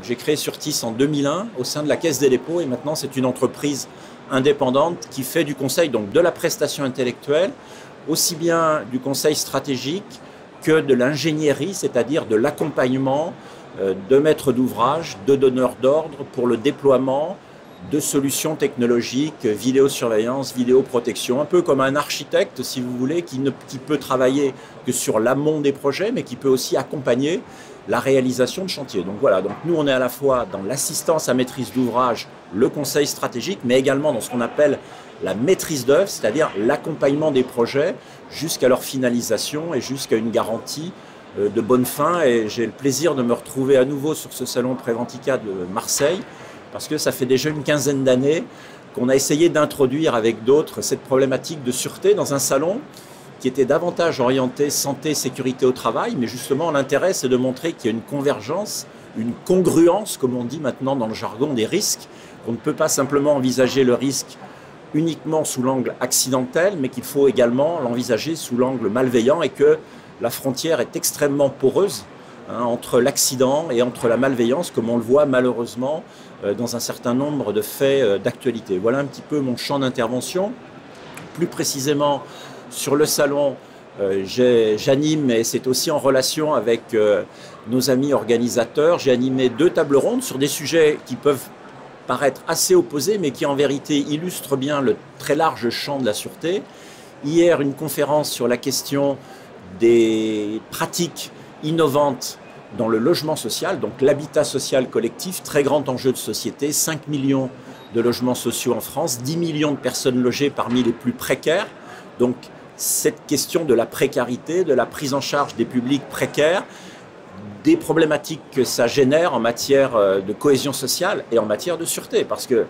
j'ai créé Surtis en 2001 au sein de la Caisse des dépôts et maintenant c'est une entreprise indépendante qui fait du conseil, donc de la prestation intellectuelle, aussi bien du conseil stratégique que de l'ingénierie, c'est-à-dire de l'accompagnement de maîtres d'ouvrage, de donneurs d'ordre pour le déploiement de solutions technologiques, vidéosurveillance, vidéoprotection, un peu comme un architecte, si vous voulez, qui peut travailler que sur l'amont des projets, mais qui peut aussi accompagner la réalisation de chantier. Donc voilà, donc nous on est à la fois dans l'assistance à maîtrise d'ouvrage, le conseil stratégique, mais également dans ce qu'on appelle la maîtrise d'œuvre, c'est-à-dire l'accompagnement des projets jusqu'à leur finalisation et jusqu'à une garantie de bonne fin. Et j'ai le plaisir de me retrouver à nouveau sur ce salon Préventica de Marseille, parce que ça fait déjà une quinzaine d'années qu'on a essayé d'introduire avec d'autres cette problématique de sûreté dans un salon qui était davantage orienté santé, sécurité au travail, mais justement l'intérêt c'est de montrer qu'il y a une convergence, une congruence, comme on dit maintenant dans le jargon, des risques, qu'on ne peut pas simplement envisager le risque uniquement sous l'angle accidentel, mais qu'il faut également l'envisager sous l'angle malveillant et que la frontière est extrêmement poreuse entre l'accident et entre la malveillance, comme on le voit malheureusement dans un certain nombre de faits d'actualité. Voilà un petit peu mon champ d'intervention. Plus précisément, sur le salon, j'anime, et c'est aussi en relation avec nos amis organisateurs, j'ai animé 2 tables rondes sur des sujets qui peuvent paraître assez opposés, mais qui en vérité illustrent bien le très large champ de la sûreté. Hier, une conférence sur la question des pratiques innovantes dans le logement social, donc l'habitat social collectif, très grand enjeu de société, 5 millions de logements sociaux en France, 10 millions de personnes logées parmi les plus précaires. Donc cette question de la précarité, de la prise en charge des publics précaires, des problématiques que ça génère en matière de cohésion sociale et en matière de sûreté. Parce que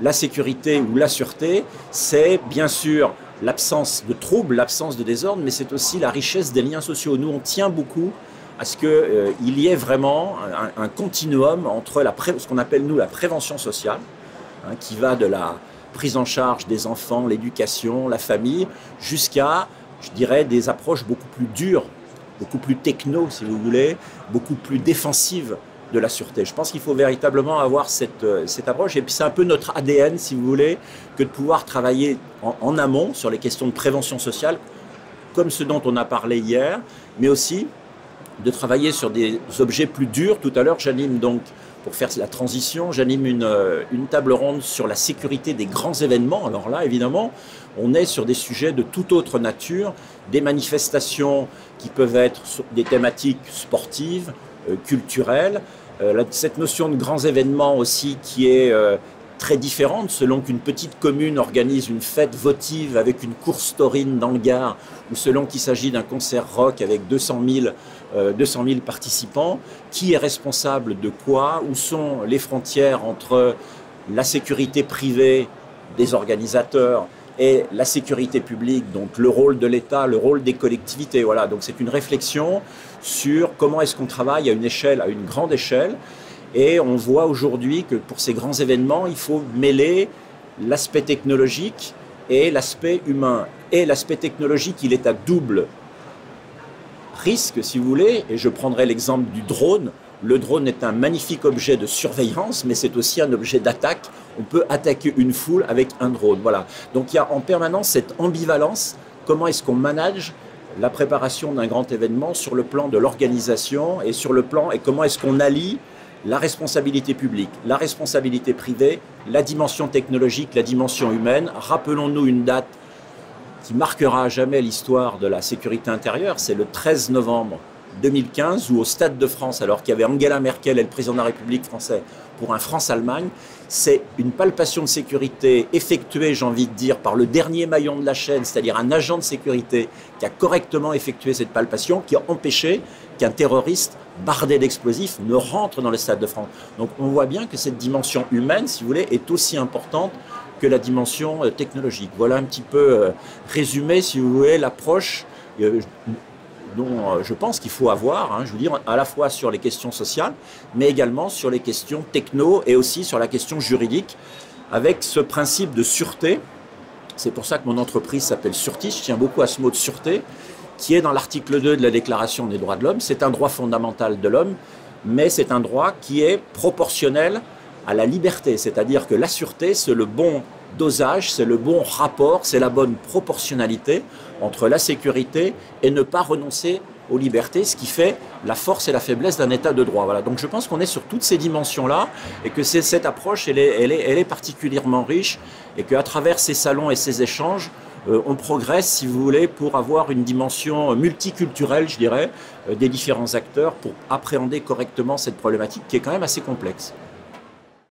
la sécurité ou la sûreté, c'est bien sûr l'absence de troubles, l'absence de désordre, mais c'est aussi la richesse des liens sociaux. Nous, on tient beaucoup à ce qu'il y ait vraiment un continuum entre ce qu'on appelle nous la prévention sociale, qui va de la prise en charge des enfants, l'éducation, la famille, jusqu'à, je dirais, des approches beaucoup plus dures, beaucoup plus techno, si vous voulez, beaucoup plus défensives de la sûreté. Je pense qu'il faut véritablement avoir cette approche, et puis c'est un peu notre ADN, si vous voulez, que de pouvoir travailler en amont sur les questions de prévention sociale, comme ce dont on a parlé hier, mais aussi de travailler sur des objets plus durs. Tout à l'heure, j'anime donc, pour faire la transition, j'anime une table ronde sur la sécurité des grands événements. Alors là, évidemment, on est sur des sujets de toute autre nature, des manifestations qui peuvent être des thématiques sportives, culturelles, cette notion de grands événements aussi qui est très différente selon qu'une petite commune organise une fête votive avec une course taurine dans le Gard ou selon qu'il s'agit d'un concert rock avec 200 000 participants. Qui est responsable de quoi? Où sont les frontières entre la sécurité privée des organisateurs et la sécurité publique, donc le rôle de l'État, le rôle des collectivités. Voilà, donc c'est une réflexion sur comment est-ce qu'on travaille à une échelle, à une grande échelle. Et on voit aujourd'hui que pour ces grands événements, il faut mêler l'aspect technologique et l'aspect humain. Et l'aspect technologique, il est à double risque, si vous voulez. Et je prendrai l'exemple du drone. Le drone est un magnifique objet de surveillance, mais c'est aussi un objet d'attaque. On peut attaquer une foule avec un drone. Voilà. Donc il y a en permanence cette ambivalence. Comment est-ce qu'on manage la préparation d'un grand événement sur le plan de l'organisation et sur le plan et comment est-ce qu'on allie la responsabilité publique, la responsabilité privée, la dimension technologique, la dimension humaine. Rappelons-nous une date qui marquera à jamais l'histoire de la sécurité intérieure, c'est le 13 novembre 2015, où au Stade de France, alors qu'il y avait Angela Merkel et le président de la République français pour un France-Allemagne, c'est une palpation de sécurité effectuée, j'ai envie de dire, par le dernier maillon de la chaîne, c'est-à-dire un agent de sécurité qui a correctement effectué cette palpation, qui a empêché qu'un terroriste bardé d'explosifs ne rentre dans le Stade de France. Donc on voit bien que cette dimension humaine, si vous voulez, est aussi importante que la dimension technologique. Voilà un petit peu résumé, si vous voulez, l'approche dont je pense qu'il faut avoir, je veux dire, à la fois sur les questions sociales, mais également sur les questions techno et aussi sur la question juridique, avec ce principe de sûreté. C'est pour ça que mon entreprise s'appelle Surtis, je tiens beaucoup à ce mot de sûreté, qui est dans l'article 2 de la Déclaration des droits de l'homme. C'est un droit fondamental de l'homme. mais c'est un droit qui est proportionnel à la liberté, c'est-à-dire que la sûreté, c'est le bon dosage, c'est le bon rapport, c'est la bonne proportionnalité entre la sécurité et ne pas renoncer aux libertés, ce qui fait la force et la faiblesse d'un état de droit. Voilà. Donc je pense qu'on est sur toutes ces dimensions-là et que cette approche, elle est particulièrement riche et qu'à travers ces salons et ces échanges, on progresse, si vous voulez, pour avoir une dimension multiculturelle, je dirais, des différents acteurs pour appréhender correctement cette problématique qui est quand même assez complexe.